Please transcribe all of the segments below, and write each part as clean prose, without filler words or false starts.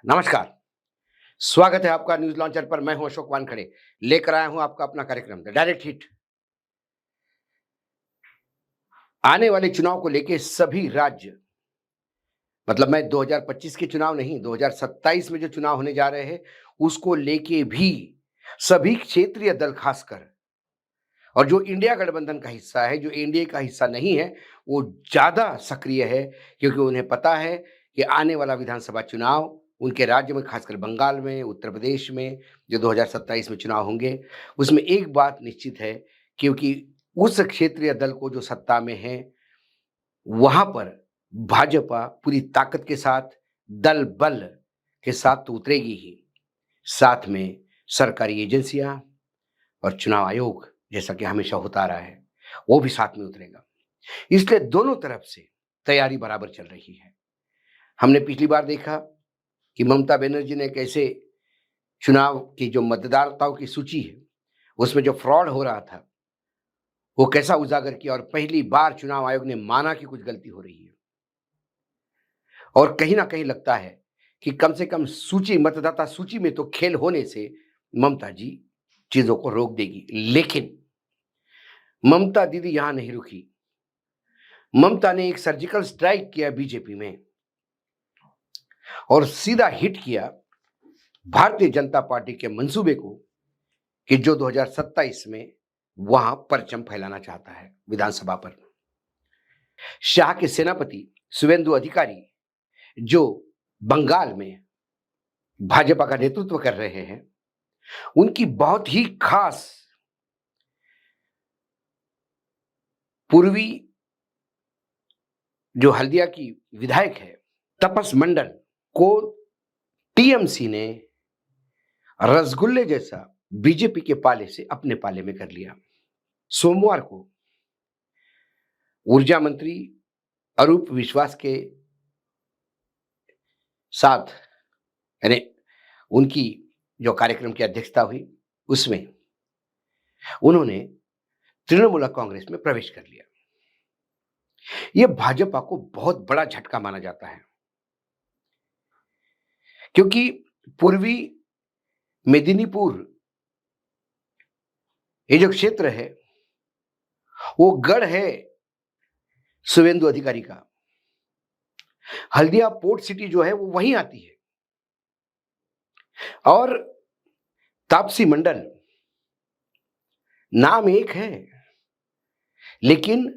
नमस्कार। स्वागत है आपका न्यूज़ लॉन्चर पर। मैं हूं अशोक वानखड़े। लेकर आया हूं आपका अपना कार्यक्रम द डायरेक्ट हिट। आने वाले चुनाव को लेके सभी राज्य, मतलब मैं 2025 के चुनाव नहीं, 2027 में जो चुनाव होने जा रहे हैं, उसको लेके भी सभी क्षेत्रीय दल खासकर, और जो इंडिया गठबंधन का हिस्सा है, जो एनडीए का हिस्सा नहीं है, वो ज़्यादा सक्रिय है, क्योंकि उन्हें पता है कि आने वाला विधानसभा चुनाव उनके राज्य में, खासकर बंगाल में, उत्तर प्रदेश में, जो 2027 में चुनाव होंगे, उसमें एक बात निश्चित है, क्योंकि उस क्षेत्रीय दल को जो सत्ता में है, वहाँ पर भाजपा पूरी ताकत के साथ, दल बल के साथ तो उतरेगी ही, साथ में सरकारी एजेंसियाँ और चुनाव आयोग, जैसा कि हमेशा होता रहा है, वो भी साथ में उतरेगा। इसलिए दोनों तरफ से तैयारी बराबर चल रही है। हमने पिछली बार देखा कि ममता बनर्जी ने कैसे चुनाव की जो मतदाताओं की सूची है, उसमें जो फ्रॉड हो रहा था, वो कैसा उजागर किया, और पहली बार चुनाव आयोग ने माना कि कुछ गलती हो रही है। और कहीं न कहीं लगता है कि कम से कम सूची, मतदाता सूची में तो खेल होने से ममता जी चीज़ों को रोक देगी। लेकिन ममता दीदी यहाँ नहीं रुकी। ममता ने एक सर्जिकल स्ट्राइक किया बीजेपी में और सीधा हिट किया भारतीय जनता पार्टी के मंसूबे को, कि जो 2027 में वहां परचम फैलाना चाहता है विधानसभा पर। शाह के सेनापति शुवेंदु अधिकारी, जो बंगाल में भाजपा का नेतृत्व कर रहे हैं, उनकी बहुत ही खास पूर्वी जो हल्दिया की विधायक है तपस मंडल को टीएमसी ने रसगुल्ले जैसा बीजेपी के पाले से अपने पाले में कर लिया। सोमवार को ऊर्जा मंत्री अरूप विश्वास के साथ, यानी उनकी जो कार्यक्रम की अध्यक्षता हुई, उसमें उन्होंने तृणमूल कांग्रेस में प्रवेश कर लिया। यह भाजपा को बहुत बड़ा झटका माना जाता है, क्योंकि पूर्वी मेदिनीपुर ये जो क्षेत्र है, वो गढ़ है शुवेंदु अधिकारी का। हल्दिया पोर्ट सिटी जो है वो वहीं आती है, और तापसी मंडल नाम एक है, लेकिन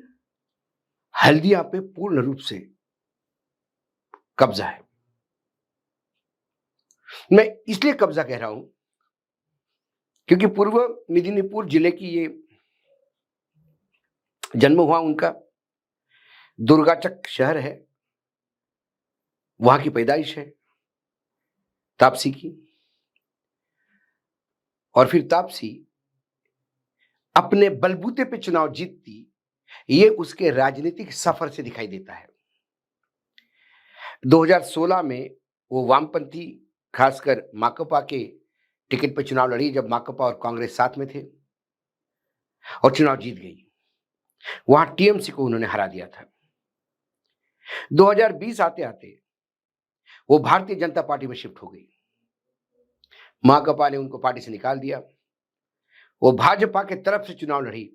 हल्दिया पे पूर्ण रूप से कब्जा है। मैं इसलिए कब्जा कह रहा हूं क्योंकि पूर्व मेदिनीपुर जिले की ये जन्म हुआ उनका, दुर्गाचक शहर है, वहां की पैदाइश है तापसी की। और फिर तापसी अपने बलबूते पे चुनाव जीतती, ये उसके राजनीतिक सफर से दिखाई देता है। 2016 में वो वामपंथी, खासकर माकपा के टिकट पर चुनाव लड़ी, जब माकपा और कांग्रेस साथ में थे, और चुनाव जीत गई। वहां टीएमसी को उन्होंने हरा दिया था। 2020 आते आते वो भारतीय जनता पार्टी में शिफ्ट हो गई। माकपा ने उनको पार्टी से निकाल दिया। वो भाजपा के तरफ से चुनाव लड़ी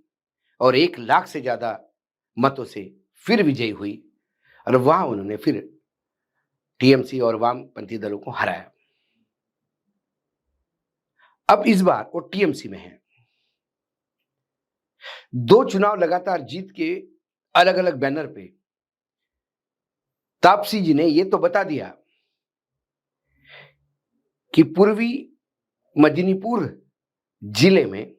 और 1 लाख से ज्यादा मतों से फिर विजयी हुई, और वहां उन्होंने फिर टीएमसी और वामपंथी दलों को हराया। अब इस बार वो टीएमसी में है। 2 चुनाव लगातार जीत के अलग अलग बैनर पे तापसी जी ने ये तो बता दिया कि पूर्वी मेदिनीपुर जिले में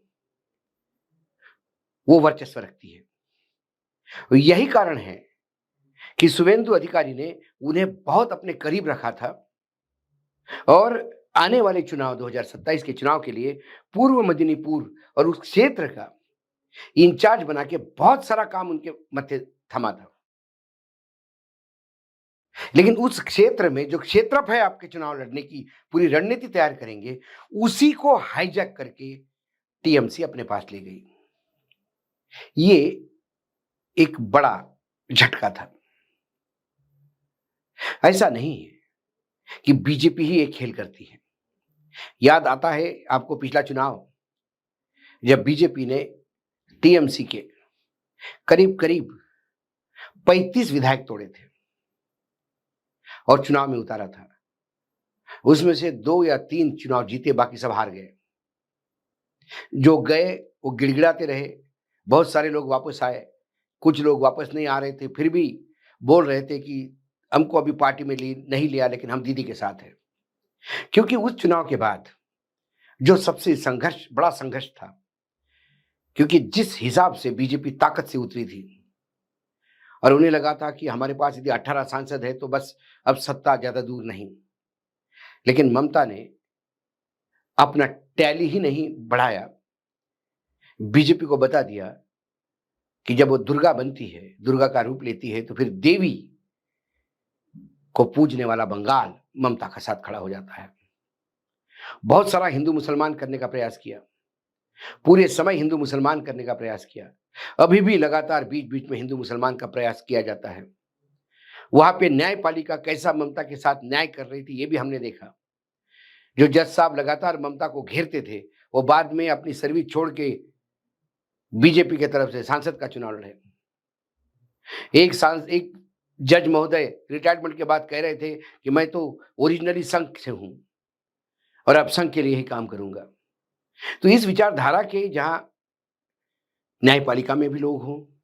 वो वर्चस्व रखती है। यही कारण है कि शुवेंदु अधिकारी ने उन्हें बहुत अपने करीब रखा था, और आने वाले चुनाव 2027 के चुनाव के लिए पूर्व मेदिनीपुर और उस क्षेत्र का इंचार्ज बना के बहुत सारा काम उनके मत्थे थमा था। लेकिन उस क्षेत्र में जो क्षेत्रफल है आपके चुनाव लड़ने की, पूरी रणनीति तैयार करेंगे, उसी को हाईजैक करके टीएमसी अपने पास ले गई। ये एक बड़ा झटका था। ऐसा नहीं है कि बीजेपी ही एक खेल करती है। याद आता है आपको पिछला चुनाव, जब बीजेपी ने टीएमसी के करीब-करीब 35 विधायक तोड़े थे और चुनाव में उतारा था। उसमें से 2 या 3 चुनाव जीते, बाकी सब हार गए। जो गए वो गिड़गिड़ाते रहे, बहुत सारे लोग वापस आए, कुछ लोग वापस नहीं आ रहे थे, फिर भी बोल रहे थे कि हमको अभी पार्टी में नहीं लिया, लेकिन हम दीदी के साथ हैं। क्योंकि उस चुनाव के बाद जो सबसे बड़ा संघर्ष था, क्योंकि जिस हिसाब से बीजेपी ताकत से उतरी थी और उन्हें लगा था कि हमारे पास यदि 18 सांसद है तो बस अब सत्ता ज्यादा दूर नहीं। लेकिन ममता ने अपना टैली ही नहीं बढ़ाया, बीजेपी को बता दिया कि जब वो दुर्गा बनती है, दुर्गा का रूप लेती है, तो फिर देवी को पूजने वाला बंगाल ममता का साथ खड़ा हो जाता है। बहुत सारा हिंदू मुसलमान करने का प्रयास किया, पूरे समय हिंदू मुसलमान करने का प्रयास किया। अभी भी लगातार बीच बीच में हिंदू मुसलमान का प्रयास किया जाता है। वहां पे न्यायपालिका कैसा ममता के साथ न्याय कर रही थी, ये भी हमने देखा। जो जज साहब लगातार ममता को घेरते थे, वो बाद में अपनी सर्विस छोड़ के बीजेपी के तरफ से सांसद का चुनाव लड़े। एक जज महोदय रिटायरमेंट के बाद कह रहे थे कि मैं तो ओरिजिनली संघ से हूं और अब संघ के लिए ही काम करूंगा। तो इस विचारधारा के जहां न्यायपालिका में भी लोग हों,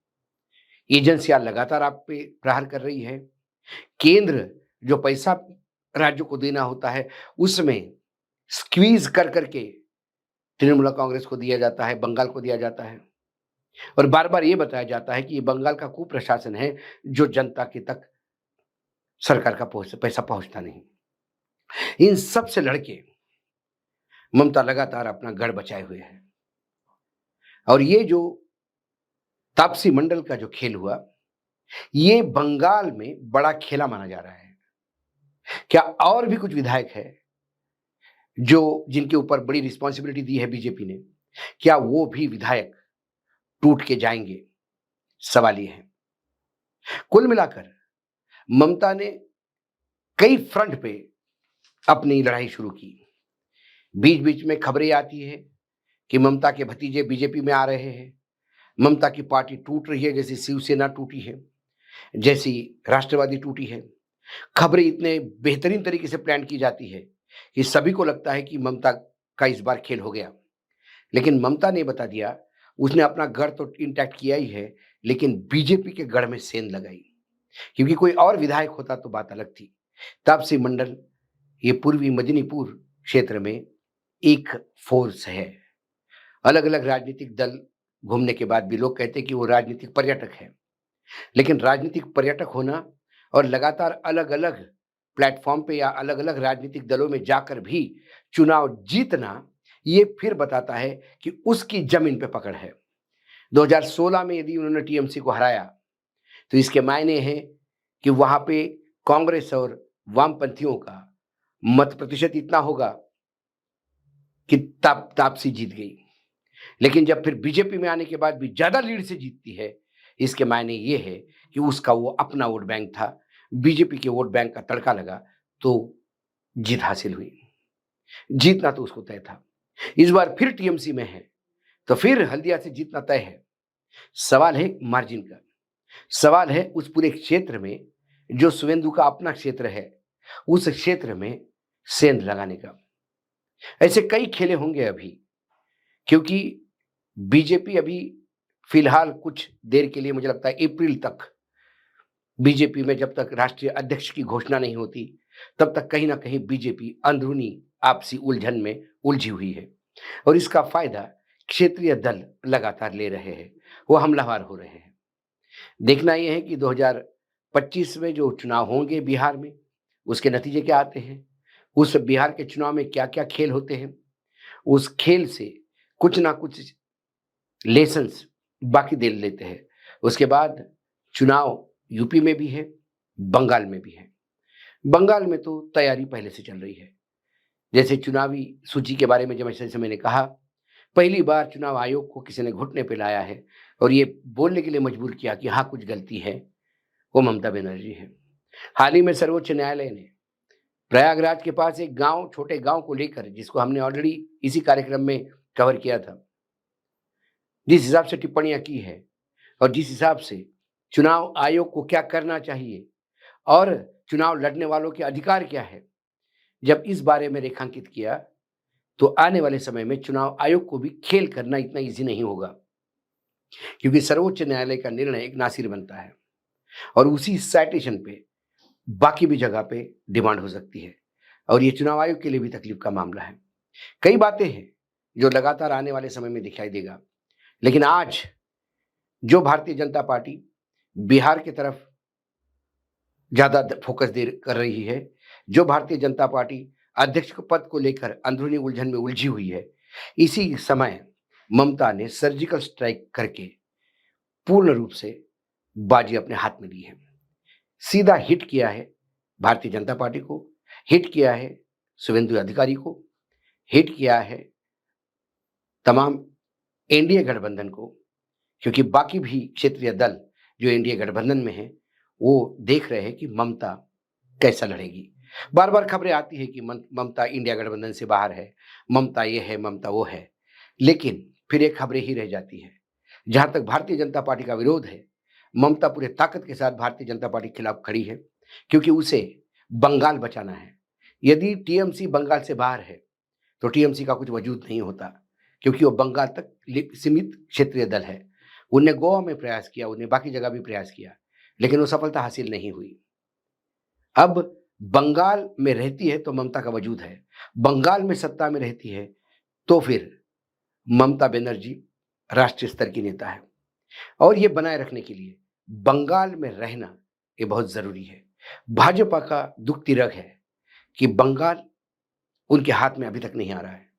एजेंसियां लगातार आप पे प्रहार कर रही है, केंद्र जो पैसा राज्यों को देना होता है उसमें स्क्वीज कर करके तृणमूल कांग्रेस को दिया जाता है, बंगाल को दिया जाता है, और बार बार ये बताया जाता है कि ये बंगाल का कुप्रशासन है, जो जनता के तक सरकार का पैसा पहुंचता नहीं। इन सब से लड़के ममता लगातार अपना गढ़ बचाए हुए है। और ये जो तापसी मंडल का जो खेल हुआ, ये बंगाल में बड़ा खेला माना जा रहा है। क्या और भी कुछ विधायक है जो जिनके ऊपर बड़ी रिस्पॉन्सिबिलिटी दी है बीजेपी ने, क्या वो भी विधायक टूट के जाएंगे? सवाल ये है। कुल मिलाकर ममता ने कई फ्रंट पे अपनी लड़ाई शुरू की। बीच बीच में खबरें आती है कि ममता के भतीजे बीजेपी में आ रहे हैं, ममता की पार्टी टूट रही है, जैसे शिवसेना टूटी है, जैसी राष्ट्रवादी टूटी है। खबरें इतने बेहतरीन तरीके से प्लान की जाती है कि सभी को लगता है कि ममता का इस बार खेल हो गया। लेकिन ममता ने बता दिया, उसने अपना गढ़ तो इंटैक्ट किया ही है, लेकिन बीजेपी के गढ़ में सेंध लगाई। क्योंकि कोई और विधायक होता तो बात अलग थी। तापसी मंडल ये पूर्वी मेदिनीपुर क्षेत्र में एक फोर्स है। अलग अलग राजनीतिक दल घूमने के बाद भी लोग कहते हैं कि वो राजनीतिक पर्यटक है, लेकिन राजनीतिक पर्यटक होना और लगातार अलग अलग प्लेटफॉर्म पे या अलग अलग राजनीतिक दलों में जाकर भी चुनाव जीतना, ये फिर बताता है कि उसकी जमीन पे पकड़ है। 2016 में यदि उन्होंने टीएमसी को हराया तो इसके मायने हैं कि वहां पे कांग्रेस और वामपंथियों का मत प्रतिशत इतना होगा कि तापसी जीत गई। लेकिन जब फिर बीजेपी में आने के बाद भी ज्यादा लीड से जीतती है, इसके मायने ये है कि उसका वो अपना वोट बैंक था, बीजेपी के वोट बैंक का तड़का लगा तो जीत हासिल हुई। जीतना तो उसको तय था। इस बार फिर टीएमसी में है तो फिर हल्दिया से जीतना तय है। सवाल है मार्जिन का, सवाल है उस पूरे क्षेत्र में जो शुवेंदु का अपना क्षेत्र है, उस क्षेत्र में सेंध लगाने का। ऐसे कई खेले होंगे अभी, क्योंकि बीजेपी अभी फिलहाल कुछ देर के लिए, मुझे लगता है अप्रैल तक, बीजेपी में जब तक राष्ट्रीय अध्यक्ष की घोषणा नहीं होती तब तक कहीं ना कहीं बीजेपी अंदरूनी आपसी उलझन में उलझी हुई है। और इसका फायदा क्षेत्रीय दल लगातार ले रहे हैं, वो हमलावर हो रहे हैं। देखना यह है कि 2025 में जो चुनाव होंगे बिहार में, उसके नतीजे क्या आते हैं, उस बिहार के चुनाव में क्या क्या खेल होते हैं, उस खेल से कुछ ना कुछ लेसन्स बाकी दे लेते हैं। उसके बाद चुनाव यूपी में भी है, बंगाल में भी है। बंगाल में तो तैयारी पहले से चल रही है। जैसे चुनावी सूची के बारे में जैसे मैंने कहा, पहली बार चुनाव आयोग को किसी ने घुटने पे लाया है और ये बोलने के लिए मजबूर किया कि हाँ कुछ गलती है, वो ममता बनर्जी है। हाल ही में सर्वोच्च न्यायालय ने प्रयागराज के पास एक गाँव, छोटे गाँव को लेकर, जिसको हमने ऑलरेडी इसी कार्यक्रम में कवर किया था। जिस हिसाब से टिप्पणियाँ की है और जिस हिसाब से चुनाव आयोग को क्या करना चाहिए और चुनाव लड़ने वालों के अधिकार क्या है, जब इस बारे में रेखांकित किया, तो आने वाले समय में चुनाव आयोग को भी खेल करना इतना ईज़ी नहीं होगा। क्योंकि सर्वोच्च न्यायालय का निर्णय एक नासिर बनता है और उसी साइटेशन पे बाकी भी जगह पे डिमांड हो सकती है और ये चुनाव आयोग के लिए भी तकलीफ का मामला है। कई बातें हैं जो लगातार आने वाले समय में दिखाई देगा, लेकिन आज जो भारतीय जनता पार्टी बिहार की तरफ ज़्यादा फोकस दे कर रही है, जो भारतीय जनता पार्टी अध्यक्ष के पद को लेकर अंदरूनी उलझन में उलझी हुई है, इसी समय ममता ने सर्जिकल स्ट्राइक करके पूर्ण रूप से बाजी अपने हाथ में ली है। सीधा हिट किया है भारतीय जनता पार्टी को, हिट किया है शुभेंदु अधिकारी को, हिट किया है तमाम एनडीए गठबंधन को, क्योंकि बाकी भी क्षेत्रीय दल जो एनडीए गठबंधन में हैं, वो देख रहे हैं कि ममता कैसा लड़ेगी। बार-बार खबरें आती हैं कि ममता इंडिया गठबंधन से बाहर है, ममता ये है, ममता वो है, लेकिन फिर ये खबरें ही रह जाती हैं। जहाँ तक भारतीय जनता पार्टी का विरोध है, ममता पूरे ताकत के साथ भारतीय जनता पार्टी के खिलाफ खड़ी है, क्योंकि उसे बंगाल बचाना है। यदि टीएमसी बंगाल से बाहर है, तो टीएमसी का कुछ वजूद नहीं होता, क्योंकि वो बंगाल तक सीमित क्षेत्रीय दल है। उनने गोवा में प्रयास किया, उन्हें बाकी जगह भी प्रयास किया, लेकिन वो सफलता हासिल नहीं हुई। अब बंगाल में रहती है तो ममता का वजूद है, बंगाल में सत्ता में रहती है तो फिर ममता बनर्जी राष्ट्रीय स्तर की नेता है और ये बनाए रखने के लिए बंगाल में रहना ये बहुत ज़रूरी है। भाजपा का दुख तिरक है कि बंगाल उनके हाथ में अभी तक नहीं आ रहा है।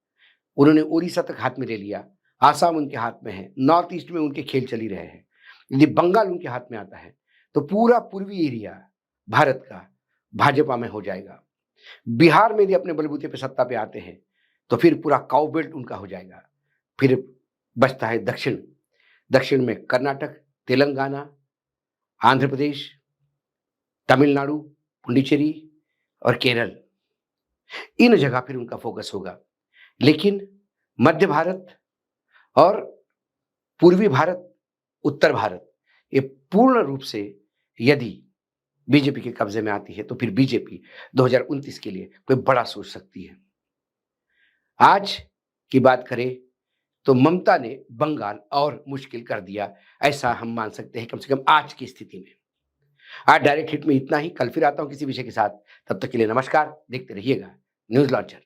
उन्होंने उड़ीसा तक हाथ में ले लिया, आसाम उनके हाथ में है, नॉर्थ ईस्ट में उनके खेल चल ही रहे हैं। यदि बंगाल उनके हाथ में आता है, तो पूरा पूर्वी एरिया भारत का भाजपा में हो जाएगा। बिहार में यदि अपने बलबूते पे सत्ता पे आते हैं, तो फिर पूरा काऊ बेल्ट उनका हो जाएगा। फिर बचता है दक्षिण, दक्षिण में कर्नाटक, तेलंगाना, आंध्र प्रदेश, तमिलनाडु, पुडुचेरी और केरल। इन जगह फिर उनका फोकस होगा। लेकिन मध्य भारत और पूर्वी भारत, उत्तर भारत, ये पूर्ण रूप से यदि बीजेपी के कब्जे में आती है, तो फिर बीजेपी 2029 के लिए कोई बड़ा सोच सकती है। आज की बात करें तो ममता ने बंगाल और मुश्किल कर दिया, ऐसा हम मान सकते हैं, कम से कम आज की स्थिति में। आज डायरेक्ट हिट में इतना ही। कल फिर आता हूं किसी विषय के साथ। तब तक के लिए नमस्कार। देखते रहिएगा न्यूज लॉन्चर।